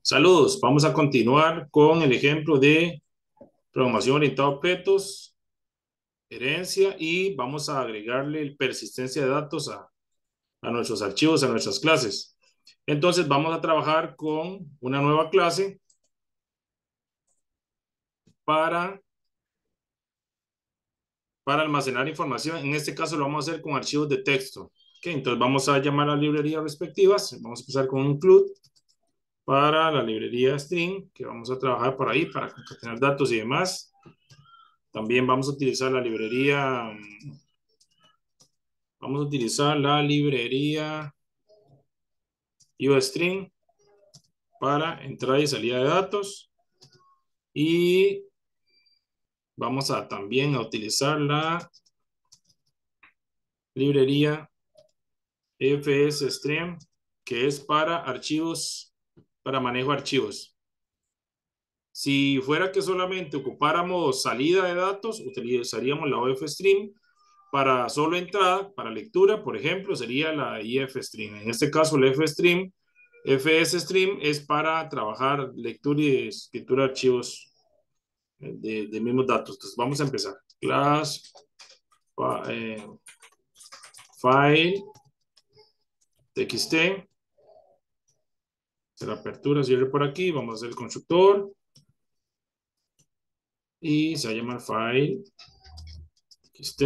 Saludos, vamos a continuar con el ejemplo de programación orientada a objetos, herencia y vamos a agregarle el persistencia de datos a nuestros archivos, a nuestras clases. Entonces vamos a trabajar con una nueva clase para, para almacenar información. En este caso lo vamos a hacer con archivos de texto. Ok, entonces vamos a llamar a las librerías respectivas. Vamos a empezar con un include para la librería string, que vamos a trabajar por ahí para concatenar datos y demás. También vamos a utilizar la librería UString para entrada y salida de datos. Y vamos a también a utilizar la librería FSStream, que es para archivos, para manejo de archivos. Si fuera que solamente ocupáramos salida de datos, utilizaríamos la OFStream. Para solo entrada, para lectura, por ejemplo, sería la IFStream. En este caso, la FSStream es para trabajar lectura y escritura de archivos de mismos datos. Entonces, vamos a empezar. Class, file, txt. La apertura, cierre por aquí. Vamos a hacer el constructor. Y se va a llamar file, txt.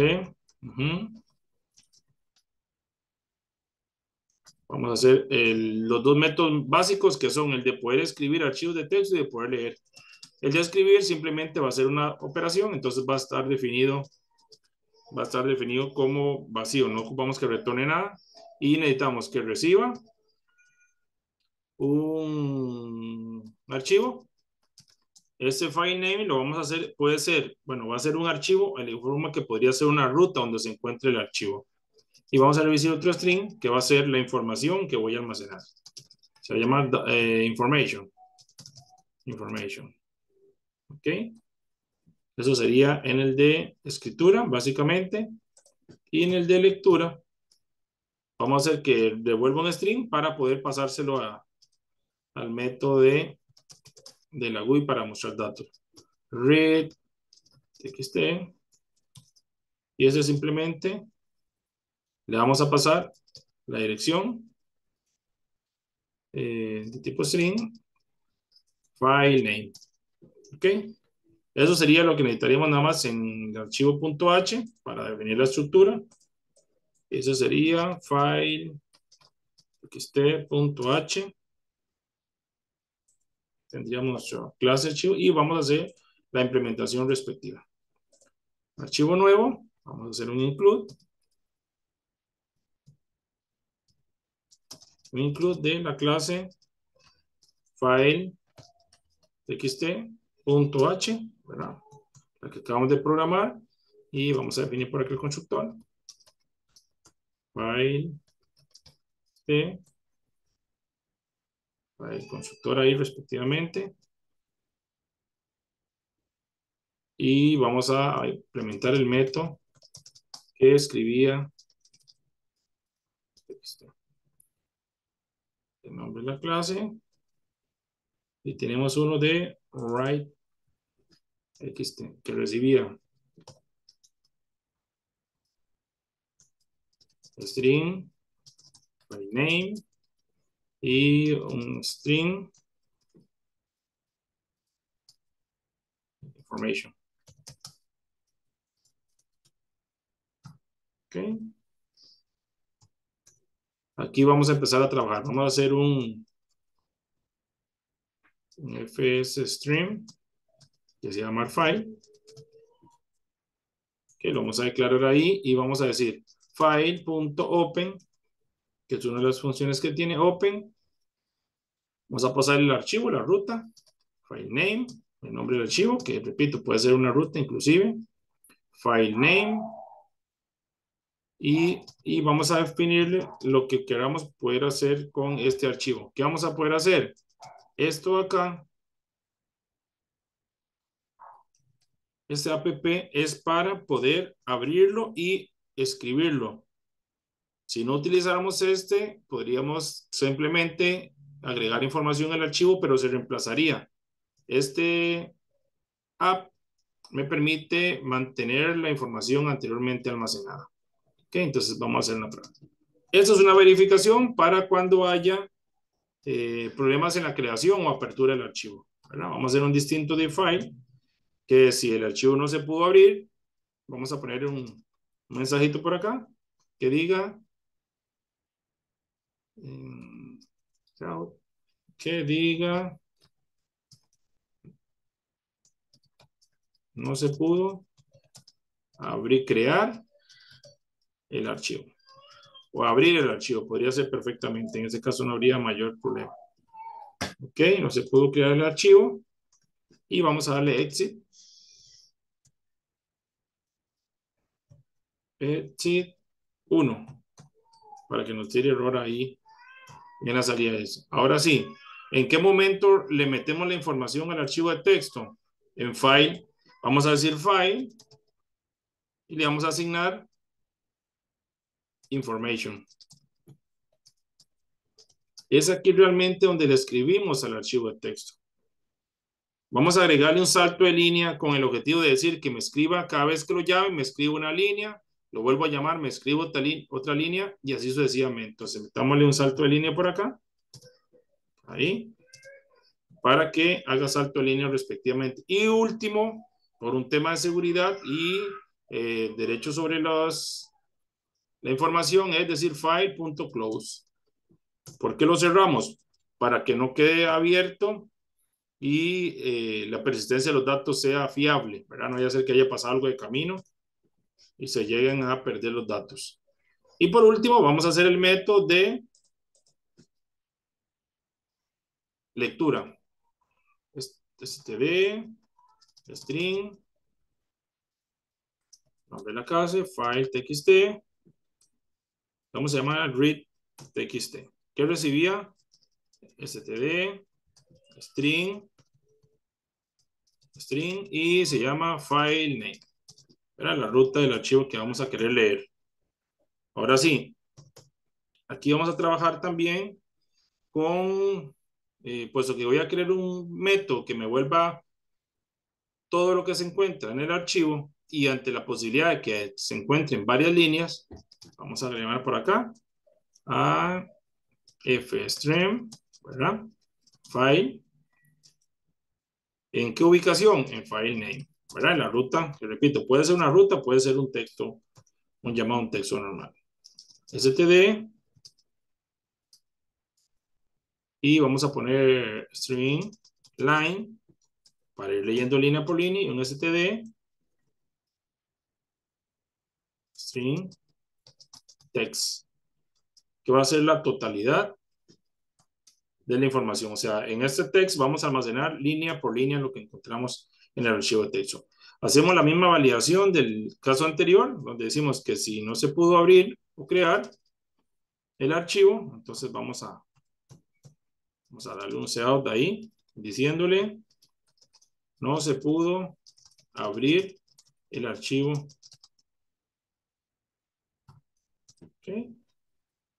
Vamos a hacer los dos métodos básicos que son el de poder escribir archivos de texto y de poder leer. El de escribir simplemente va a ser una operación, entonces va a estar definido como vacío, no ocupamos que retorne nada y necesitamos que reciba un archivo. Este file name lo vamos a hacer, puede ser, bueno, va a ser un archivo en la forma que podría ser una ruta donde se encuentre el archivo. Y vamos a revisar otro string que va a ser la información que voy a almacenar. Se va a llamar information. ¿Ok? Eso sería en el de escritura, básicamente. Y en el de lectura, vamos a hacer que devuelva un string para poder pasárselo al método de la GUI para mostrar datos. Read txt. Y ese simplemente le vamos a pasar la dirección de tipo string, file name. ¿Ok? Eso sería lo que necesitaríamos nada más en el archivo .h para definir la estructura. Eso sería file txt.h. Tendríamos nuestra clase archivo y vamos a hacer la implementación respectiva. Archivo nuevo, vamos a hacer un include. Un include de la clase file txt.h, ¿verdad? La que acabamos de programar. Y vamos a definir por aquí el constructor. File t, file constructor ahí respectivamente. Y vamos a implementar el método que escribía el nombre de la clase. Y tenemos uno de write que recibía string, file name y un string information. Ok. Aquí vamos a empezar a trabajar. Vamos a hacer un fsstream que se llama file, que lo vamos a declarar ahí y vamos a decir file.open, que es una de las funciones que tiene open. Vamos a pasar el archivo, la ruta, file name, el nombre del archivo, que repito, puede ser una ruta inclusive, file name, y vamos a definirle lo que queramos poder hacer con este archivo. ¿Qué vamos a poder hacer? Esto acá, este app es para poder abrirlo y escribirlo. Si no utilizáramos este, podríamos simplemente agregar información al archivo, pero se reemplazaría. Este app me permite mantener la información anteriormente almacenada. Ok, entonces vamos a hacer una prueba. Esta es una verificación para cuando haya problemas en la creación o apertura del archivo, ¿verdad? Vamos a hacer un distinto de file, que si el archivo no se pudo abrir, vamos a poner un mensajito por acá que diga no se pudo abrir, crear el archivo o abrir el archivo, podría ser perfectamente, en ese caso no habría mayor problema. Ok, no se pudo crear el archivo y vamos a darle exit. Exit 1 para que nos tire error ahí en la salida de eso. Ahora sí, ¿en qué momento le metemos la información al archivo de texto? En file, vamos a decir file y le vamos a asignar information. Es aquí realmente donde le escribimos al archivo de texto. Vamos a agregarle un salto de línea con el objetivo de decir que me escriba cada vez que lo llame, me escribo una línea, lo vuelvo a llamar, me escribo otra línea y así sucesivamente. Entonces, metámosle un salto de línea por acá. Ahí. Para que haga salto de línea respectivamente. Y último, por un tema de seguridad y derechos sobre la información, es decir, file.close. ¿Por qué lo cerramos? Para que no quede abierto y la persistencia de los datos sea fiable, ¿verdad? No vaya a ser que haya pasado algo de camino y se lleguen a perder los datos. Y por último, vamos a hacer el método de lectura. std, string, nombre de la clase, file txt, vamos a llamar read txt. ¿Qué recibía? std, string, y se llama file name. Era la ruta del archivo que vamos a querer leer. Ahora sí, aquí vamos a trabajar también con, puesto que voy a crear un método que me vuelva todo lo que se encuentra en el archivo y ante la posibilidad de que se encuentren varias líneas, vamos a agregar por acá a fstream, ¿verdad? File. ¿En qué ubicación? En file name, ¿verdad? En la ruta, que repito, puede ser una ruta, puede ser un texto, un llamado un texto normal. std y vamos a poner string line para ir leyendo línea por línea y un std string text, que va a ser la totalidad de la información. O sea, en este text vamos a almacenar línea por línea lo que encontramos en el archivo de texto. Hacemos la misma validación del caso anterior, donde decimos que si no se pudo abrir o crear el archivo, entonces vamos a darle un cout ahí, diciéndole no se pudo abrir el archivo. Okay.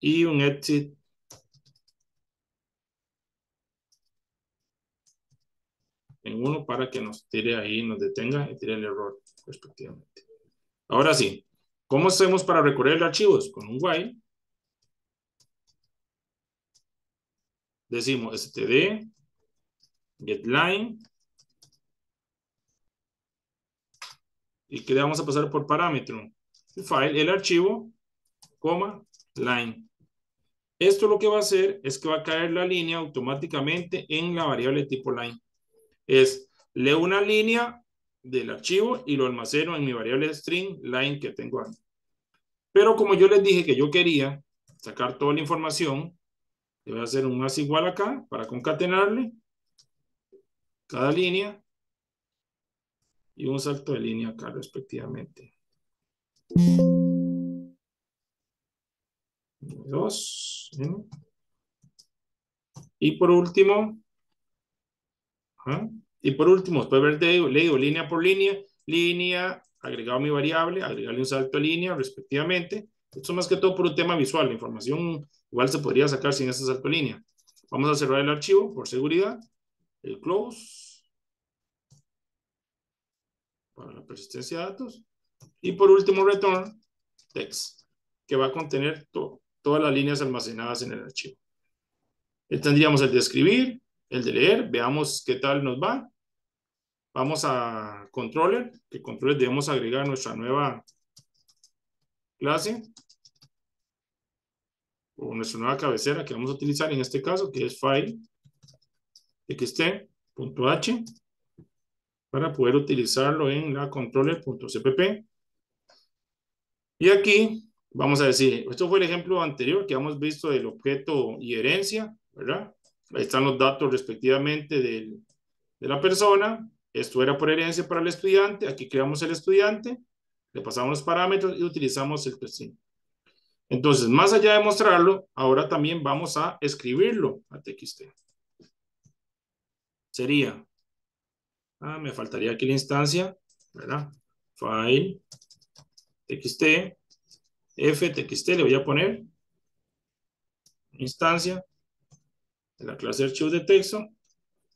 Y un exit en uno para que nos tire ahí, nos detenga y tire el error respectivamente. Ahora sí, ¿cómo hacemos para recorrer archivos? Con un while. Decimos std getLine y que le vamos a pasar por parámetro el file, el archivo, coma, line. Esto lo que va a hacer es que va a caer la línea automáticamente en la variable tipo line. Leo una línea del archivo y lo almaceno en mi variable string line que tengo ahí. Pero como yo les dije que yo quería sacar toda la información, le voy a hacer un más igual acá para concatenarle cada línea y un salto de línea acá respectivamente. 2. Y por último, después de haber leído línea por línea, agregado mi variable, agregarle un salto de línea respectivamente. Esto más que todo por un tema visual. La información igual se podría sacar sin ese salto de línea. Vamos a cerrar el archivo por seguridad. El close. Para la persistencia de datos. Y por último, return text, que va a contener todas las líneas almacenadas en el archivo. Tendríamos el de escribir, el de leer. Veamos qué tal nos va. Vamos a controller, que controller debemos agregar nuestra nueva clase o nuestra nueva cabecera que vamos a utilizar en este caso, que es file txt.h, para poder utilizarlo en la controller.cpp. Y aquí vamos a decir, esto fue el ejemplo anterior que hemos visto del objeto y herencia, ¿verdad? Ahí están los datos respectivamente de la persona. Esto era por herencia para el estudiante. Aquí creamos el estudiante, le pasamos los parámetros y utilizamos el toString. Entonces, más allá de mostrarlo, ahora también vamos a escribirlo a txt. Sería, me faltaría aquí la instancia, ¿verdad? File, txt, f.txt, le voy a poner instancia de la clase de archivos de texto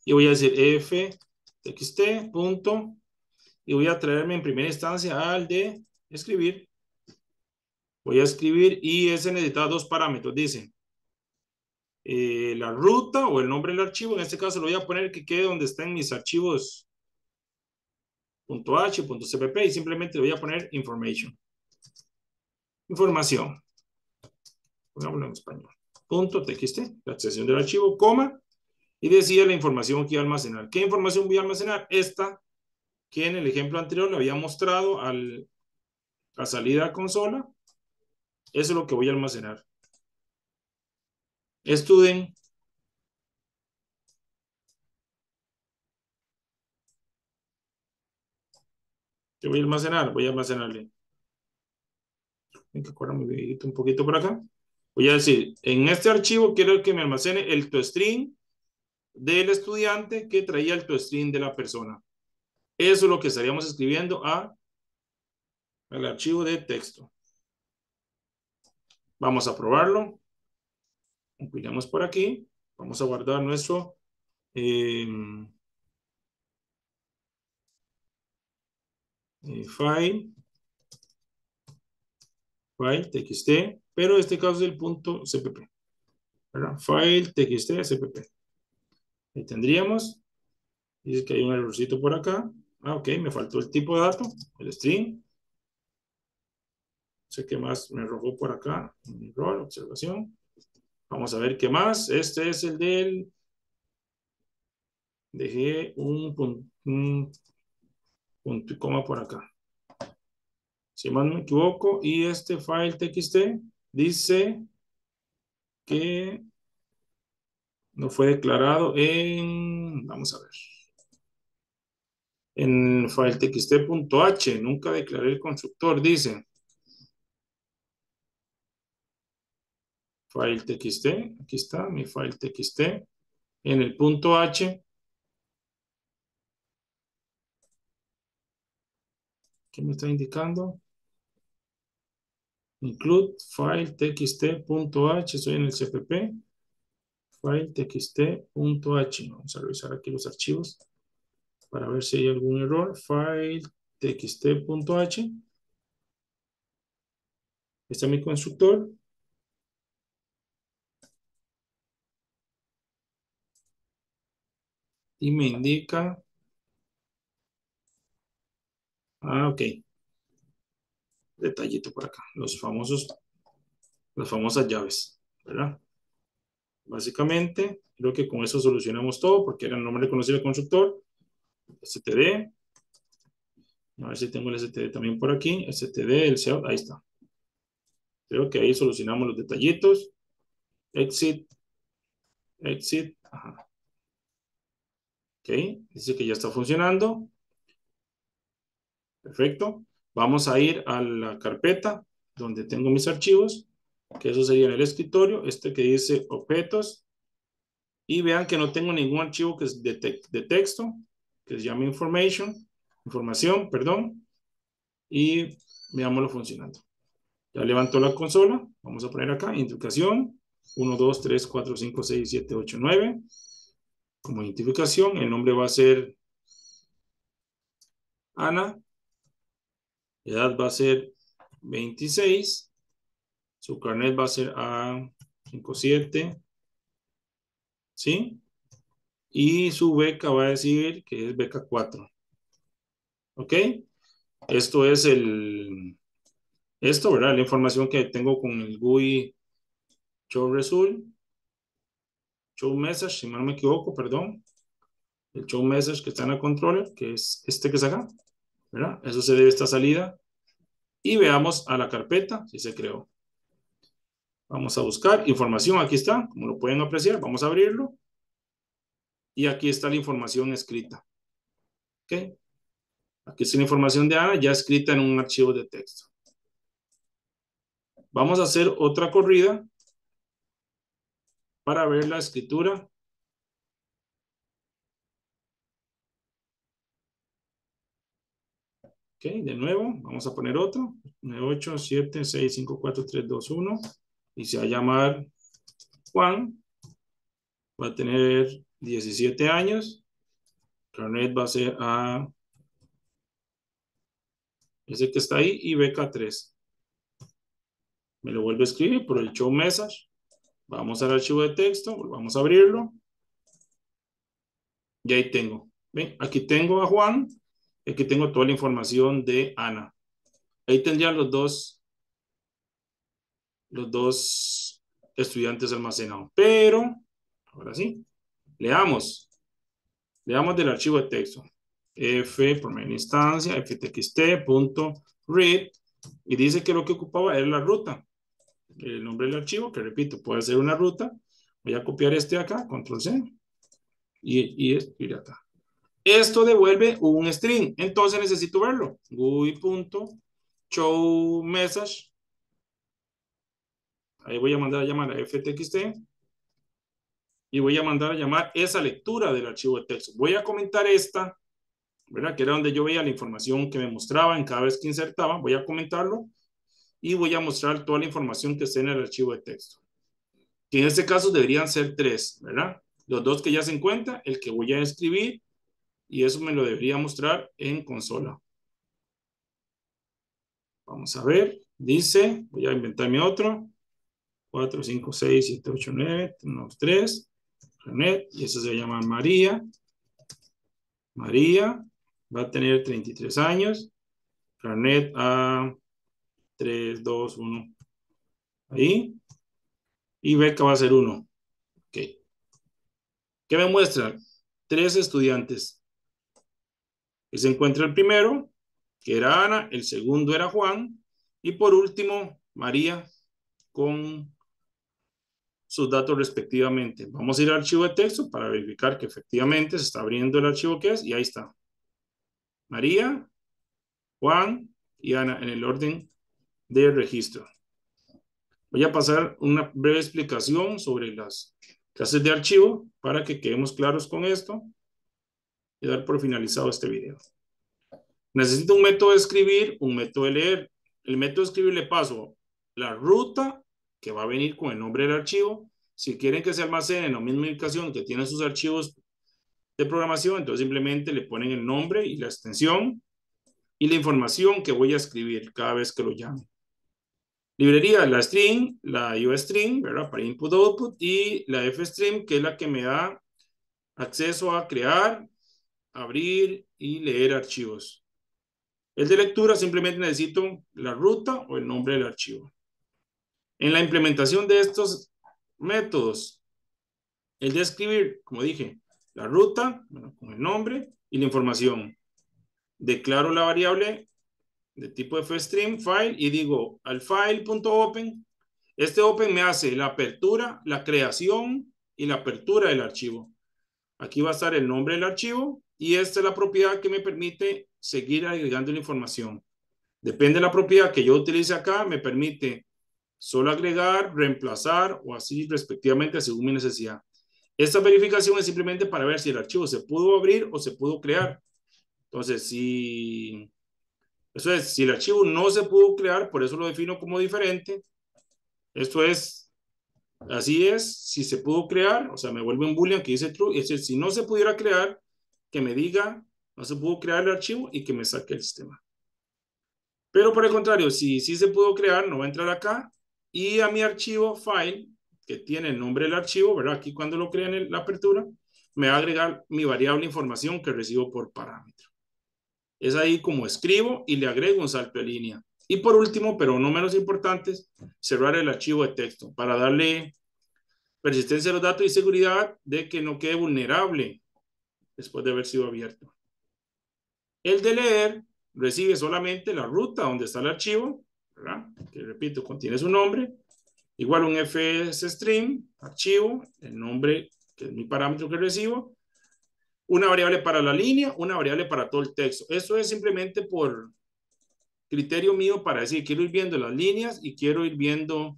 y voy a decir f.txt, punto, y voy a traerme en primera instancia al de escribir. Voy a escribir y ese necesita dos parámetros, dice la ruta o el nombre del archivo. En este caso lo voy a poner que quede donde estén mis archivos .h, .cpp y simplemente le voy a poner information. Información. Pongámoslo en español. .txt, la extensión del archivo, coma, y decía la información que iba a almacenar. ¿Qué información voy a almacenar? Esta que en el ejemplo anterior le había mostrado a salida a consola. Eso es lo que voy a almacenar. Student. ¿Qué voy a almacenar? Voy a almacenarle. Tengo que acordar un poquito por acá. Voy a decir, en este archivo quiero que me almacene el toString del estudiante que traía el toString de la persona. Eso es lo que estaríamos escribiendo al archivo de texto. Vamos a probarlo. Compilamos por aquí. Vamos a guardar nuestro file txt, pero en este caso es el .cpp, ¿verdad? File txt cpp. Ahí tendríamos. Dice que hay un errorcito por acá. Ok, me faltó el tipo de dato, el string. No sé qué más me arrojó por acá. Un error, observación. Vamos a ver qué más. Este es el del... Dejé un punto y coma por acá. Si más no me equivoco. Y este file txt dice que no fue declarado en... Vamos a ver. En file txt.h. Nunca declaré el constructor, dice. File txt. Aquí está mi file txt. En el punto h. ¿Qué me está indicando? Include file txt.h. Estoy en el cpp. File txt.h. Vamos a revisar aquí los archivos para ver si hay algún error. File txt.h. Este es mi constructor. Y me indica... ok. Detallito por acá. Las famosas llaves, ¿verdad? Básicamente, creo que con eso solucionamos todo porque era el nombre reconocido del constructor. std. A ver si tengo el std también por aquí. std, el setup, ahí está. Creo que ahí solucionamos los detallitos. Exit. Ajá. Ok, dice que ya está funcionando. Perfecto. Vamos a ir a la carpeta donde tengo mis archivos, que eso sería en el escritorio, este que dice objetos. Y vean que no tengo ningún archivo que es de texto, que se llama información, perdón. Y veámoslo funcionando. Ya levanto la consola. Vamos a poner acá, indicación. 1, 2, 3, 4, 5, 6, 7, 8, 9. Como identificación, el nombre va a ser Ana. Edad va a ser 26. Su carnet va a ser A57. ¿Sí? Y su beca va a decir que es beca 4. ¿Ok? Esto es esto, ¿verdad? La información que tengo con el GUI Show Result, Show Message, si no me equivoco, perdón. El Show Message que está en el controller, que es este que es acá, ¿verdad? Eso se debe a esta salida. Y veamos a la carpeta si se creó. Vamos a buscar información, aquí está, como lo pueden apreciar, vamos a abrirlo. Y aquí está la información escrita. ¿Ok? Aquí está la información de Ana ya escrita en un archivo de texto. Vamos a hacer otra corrida para ver la escritura. Ok, de nuevo, vamos a poner otro. 9, 8, 7, 6, 5, 4, 3, 2, 1. Y se va a llamar Juan. Va a tener 17 años. Carnet va a ser a ese que está ahí y beca 3. Me lo vuelvo a escribir por el show message. Vamos al archivo de texto, vamos a abrirlo. Y ahí tengo. ¿Ven? Aquí tengo a Juan. Aquí tengo toda la información de Ana. Ahí tendrían los dos estudiantes almacenados. Pero, ahora sí, leamos. Leamos del archivo de texto. F, primera instancia, ftxt.read. Y dice que lo que ocupaba era la ruta. El nombre del archivo, que repito, puede ser una ruta. Voy a copiar este acá, control C. Y escribir acá. Esto devuelve un string. Entonces necesito verlo. GUI.showMessage. Ahí voy a mandar a llamar a ftxt. Y voy a mandar a llamar esa lectura del archivo de texto. Voy a comentar esta, ¿verdad? Que era donde yo veía la información que me mostraba en cada vez que insertaba. Voy a comentarlo y voy a mostrar toda la información que esté en el archivo de texto. Que en este caso deberían ser 3, ¿verdad? Los 2 que ya se encuentran, el que voy a escribir y eso me lo debería mostrar en consola. Vamos a ver. Dice, voy a inventarme otro. 4, 5, 6, 7, 8, 9, tenemos 3. Janet, y eso se llama María. María va a tener 33 años. Janet a 3, 2, 1. Ahí. Y beca va a ser 1. Ok. ¿Qué me muestra? 3 estudiantes. Y se encuentra el primero, que era Ana, el segundo era Juan, y por último, María, con sus datos respectivamente. Vamos a ir al archivo de texto para verificar que efectivamente se está abriendo el archivo que es, y ahí está. María, Juan y Ana en el orden de registro. Voy a pasar una breve explicación sobre las clases de archivo para que quedemos claros con esto y dar por finalizado este video. Necesito un método de escribir, un método de leer. El método de escribir le paso la ruta que va a venir con el nombre del archivo. Si quieren que se almacene en la misma ubicación que tienen sus archivos de programación, entonces simplemente le ponen el nombre y la extensión y la información que voy a escribir cada vez que lo llame. Librería, la string, la UString, ¿verdad? Para input output y la fstring, que es la que me da acceso a crear, abrir y leer archivos. El de lectura simplemente necesito la ruta o el nombre del archivo. En la implementación de estos métodos, el de escribir, como dije, la ruta, bueno, con el nombre y la información. Declaro la variable de tipo fstring file y digo al file.open. Este open me hace la apertura, la creación y la apertura del archivo. Aquí va a estar el nombre del archivo y esta es la propiedad que me permite seguir agregando la información. Depende de la propiedad que yo utilice acá, me permite solo agregar, reemplazar o así respectivamente según mi necesidad. Esta verificación es simplemente para ver si el archivo se pudo abrir o se pudo crear. Entonces, si el archivo no se pudo crear, por eso lo defino como diferente. Esto es Así es, si se pudo crear, o sea, me vuelve un boolean que dice true, es decir, si no se pudiera crear, que me diga, no se pudo crear el archivo y que me saque el sistema. Pero por el contrario, si sí se pudo crear, no va a entrar acá y a mi archivo file, que tiene el nombre del archivo, ¿verdad? Aquí cuando lo crea en la apertura, me va a agregar mi variable información que recibo por parámetro. Es ahí como escribo y le agrego un salto de línea. Y por último, pero no menos importante, cerrar el archivo de texto para darle persistencia a los datos y seguridad de que no quede vulnerable después de haber sido abierto. El de leer recibe solamente la ruta donde está el archivo, ¿verdad? Que repito, contiene su nombre, igual un fstring, archivo, el nombre que es mi parámetro que recibo, una variable para la línea, una variable para todo el texto. Eso es simplemente por criterio mío para decir, quiero ir viendo las líneas y quiero ir viendo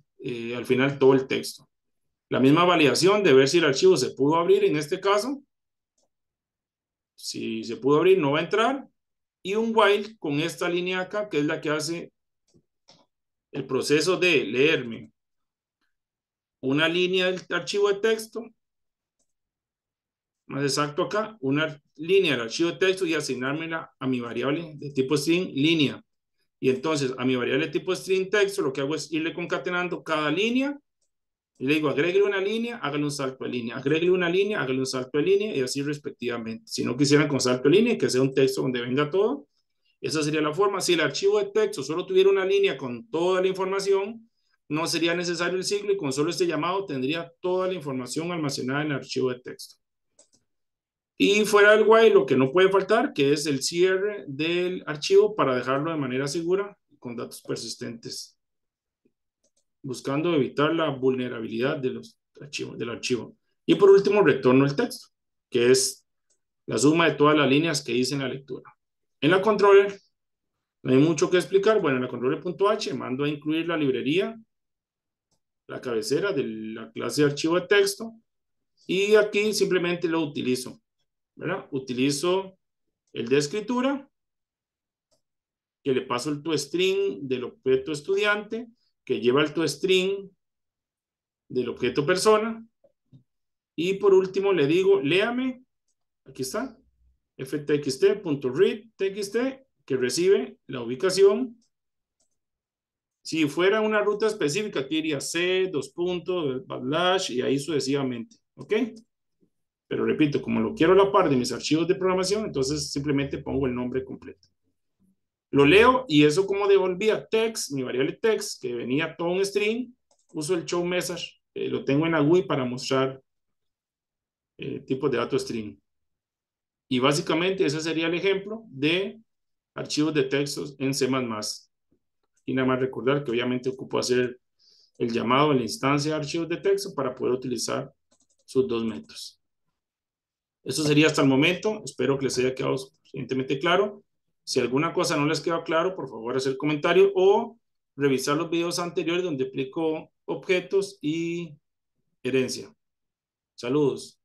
al final todo el texto. La misma validación de ver si el archivo se pudo abrir en este caso. Si se pudo abrir, no va a entrar. Y un while con esta línea acá, que es la que hace el proceso de leerme una línea del archivo de texto, más exacto acá, una línea del archivo de texto y asignármela a mi variable de tipo string línea. Y entonces a mi variable de tipo string texto lo que hago es irle concatenando cada línea y le digo, agréguele una línea, hágale un salto de línea, agréguele una línea, hágale un salto de línea y así respectivamente. Si no quisieran con salto de línea, que sea un texto donde venga todo, esa sería la forma. Si el archivo de texto solo tuviera una línea con toda la información, no sería necesario el siglo y con solo este llamado tendría toda la información almacenada en el archivo de texto. Y fuera del while, lo que no puede faltar, que es el cierre del archivo para dejarlo de manera segura con datos persistentes, buscando evitar la vulnerabilidad de los archivos, del archivo. Y por último, retorno el texto, que es la suma de todas las líneas que hice en la lectura. En la controller no hay mucho que explicar. Bueno, en la controller.h mando a incluir la librería, la cabecera de la clase de archivo de texto, y aquí simplemente lo utilizo, ¿verdad? Utilizo el de escritura, que le paso el toString del objeto estudiante, que lleva el toString del objeto persona, y por último le digo, léame, aquí está, ftxt.readTxt, que recibe la ubicación. Si fuera una ruta específica, aquí iría C, dos puntos, slash, y ahí sucesivamente, ¿ok? Pero repito, como lo quiero a la par de mis archivos de programación, entonces simplemente pongo el nombre completo. Lo leo y eso como devolvía text, mi variable text, que venía todo un string, uso el show message, lo tengo en la GUI para mostrar tipos de datos string. Y básicamente ese sería el ejemplo de archivos de textos en C++. Y nada más recordar que obviamente ocupo hacer el llamado en la instancia de archivos de texto para poder utilizar sus dos métodos. Eso sería hasta el momento. Espero que les haya quedado suficientemente claro. Si alguna cosa no les queda claro, por favor hacer comentario o revisar los videos anteriores donde explico objetos y herencia. Saludos.